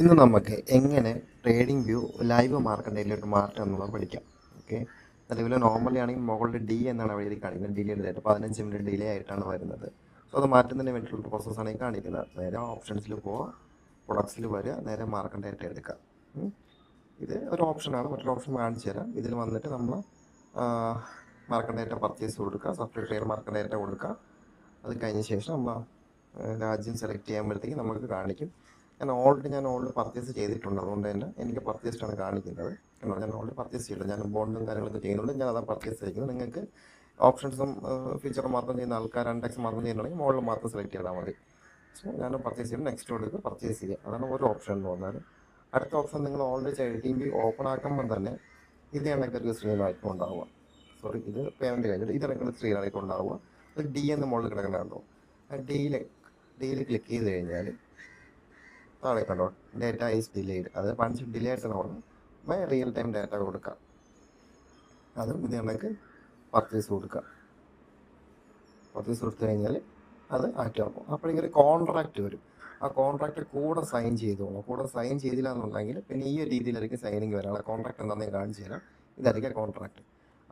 ഇന്ന് നമുക്ക് എങ്ങനെ ട്രേഡിംഗ് വ്യൂ ലൈവ് മാർക്കറ്റിലോട്ട് മാറ്റാം എന്നുള്ളത് പഠിക്കാം. ഓക്കെ, നിലവിൽ നോർമലി ആണെങ്കിൽ മുകളിൽ ഡി എന്നാണ് അവിടെ എഴുതി കാണിക്കുന്നത്. ഡിലേഡ് ആയിട്ട് 15 മിനിറ്റ് ഡിലേ ആയിട്ടാണ് വരുന്നത്. സോ അത് മാറ്റുന്നതിന് വേണ്ടിയിട്ടുള്ള പ്രോസസ്സാണ് ഈ കാണിക്കുന്നത്. നേരെ ഓപ്ഷൻസിൽ പോവുക, പ്രൊഡക്ട്സിൽ വരിക, നേരെ മാർക്കറ്റ് ഡേറ്റ എടുക്കുക. ഇത് ഒരു ഓപ്ഷനാണ്. മറ്റൊരു ഓപ്ഷൻ കാണിച്ചു തരാം. ഇതിൽ വന്നിട്ട് നമ്മൾ മാർക്കറ്റ് ഡേറ്റ പർച്ചേസ് കൊടുക്കുക, സബ്സ്ക്രൈബ് ഷെയർ മാർക്കറ്റ് ഡേറ്റ കൊടുക്കുക. അത് കഴിഞ്ഞ ശേഷം നമ്മൾ രാജ്യം സെലക്ട് ചെയ്യുമ്പോഴത്തേക്ക് നമുക്ക് കാണിക്കും. ഞാൻ ഓൾറെഡി പർച്ചേസ് ചെയ്തിട്ടുണ്ട്. അതുകൊണ്ട് തന്നെ എനിക്ക് പർച്ചേസ്ഡാണ് കാണിക്കുന്നത്. ഞാൻ ഓൾറെഡി പർച്ചേസ് ചെയ്തിട്ടുണ്ട്. ഞാൻ ബോണ്ടും കാര്യങ്ങളൊക്കെ ചെയ്യുന്നുണ്ട്. ഞാൻ അതാണ് പർച്ചേസ് ചെയ്യുന്നത്. നിങ്ങൾക്ക് ഓപ്ഷൻസും ഫീച്ചറും മാത്രം ചെയ്യുന്ന ആൾക്കാർ 2x മാത്രം ചെയ്യുന്നുണ്ടെങ്കിൽ മുകളിൽ മാത്രം സെലക്ട് ചെയ്താൽ മതി. സോ ഞാൻ പർച്ചേസ് ചെയ്യുമ്പോൾ നെക്സ്റ്റ് കൊടുക്കുക, പർച്ചേസ് ചെയ്യുക. അതാണ് ഒരു ഓപ്ഷൻ എന്ന് പറഞ്ഞാൽ. അടുത്ത ഓപ്ഷൻ നിങ്ങൾ ഓൾറെഡി ട്രേഡിംഗ് ഓപ്പൺ ആക്കുമ്പോൾ തന്നെ ഇത് കണക്കൊരു സ്ക്രീനായിരിക്കും ഉണ്ടാവുക. സോറി, ഇത് പേയ്മെൻറ്റ് കഴിഞ്ഞിട്ട് ഇത് കണക്കൊരു സ്ക്രീനായിരിക്കും ഉണ്ടാവുക. അത് ഡി എന്ന് മുകളിൽ കിടക്കുന്നുണ്ടോ, ആ ഡിയിൽ ക്ലിക്ക് ചെയ്ത് കഴിഞ്ഞാൽ താഴെ കണ്ടോ ഡേറ്റ ഈസ് ഡിലേഡ്. അത് 5 ഡിലേ ആയിട്ടാണ് റിയൽ ടൈം ഡേറ്റ കൊടുക്കുക. അതും ഇത് കണക്ക് പർച്ചേസ് കൊടുക്കുക. പർച്ചേസ് കൊടുത്തു കഴിഞ്ഞാൽ അത് ആക്റ്റീവ് ആക്കും. അപ്പോഴേക്കും ഒരു കോൺട്രാക്റ്റ് വരും. ആ കോൺട്രാക്റ്റ് കൂടെ സൈൻ ചെയ്തോളൂ. കൂടെ സൈൻ ചെയ്തില്ല എന്നുണ്ടെങ്കിൽ പിന്നെ ഈ ഒരു രീതിയിലായിരിക്കും സൈനിങ് വരാം. ആ കോൺട്രാക്റ്റ് എന്താണെന്ന് കാണിച്ചു തരാം. ഇതായിരിക്കും കോൺട്രാക്റ്റ്.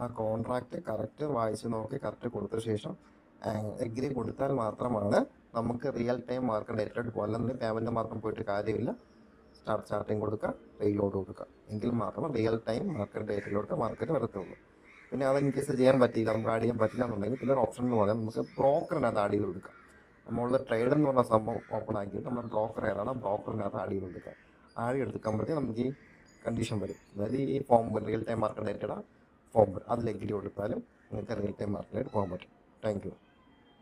ആ കോൺട്രാക്റ്റ് കറക്റ്റ് വായിച്ച് നോക്കി കറക്റ്റ് കൊടുത്ത ശേഷം എഗ്രി കൊടുത്താൽ മാത്രമാണ് നമുക്ക് റിയൽ ടൈം മാർക്കറ്റ് ഡേറ്റയിലോട്ട് പോകാം. അല്ലെന്നുണ്ടെങ്കിൽ പേയ്മെൻറ്റ് മാത്രം പോയിട്ട് കാര്യമില്ല. സ്റ്റാർട്ടിങ് കൊടുക്കുക, റീലോഡ് കൊടുക്കുക. എങ്കിൽ മാത്രമേ റിയൽ ടൈം മാർക്കറ്റ് ഡേറ്റയിലോട്ട് മാർക്കറ്റ് വരത്തുള്ളൂ. പിന്നെ അത് ഇൻ കേസ് ചെയ്യാൻ പറ്റിയില്ല, നമുക്ക് ആഡ് ചെയ്യാൻ പറ്റില്ല എന്നുണ്ടെങ്കിൽ പിന്നെ ഒരു ഓപ്ഷൻ എന്ന് പറയാം, നമുക്ക് ബ്രോക്കറിനകത്ത് ആഡ് ചെയ്ത് കൊടുക്കാം. നമ്മളുടെ ട്രേഡ് എന്ന് പറഞ്ഞ സംഭവം ഓപ്പൺ ആക്കിയിട്ട് നമ്മൾ ബ്രോക്കർ ഏതാണ് ബ്രോക്കറിനകത്ത് ആഡ് ചെയ്ത് കൊടുക്കുക. ആഡ് എടുക്കുമ്പോഴത്തേക്ക് നമുക്ക് ഈ കണ്ടീഷൻ വരും. അതായത് ഈ ഫോം റിയൽ ടൈം മാർക്കറ്റ് ഡേറ്റയുടെ ഫോം അതിൽ എഗ്രി കൊടുത്താലും നിങ്ങൾക്ക് റിയൽ ടൈം മാർക്കറ്റിലേക്ക് പോകാൻ പറ്റും. Thank you.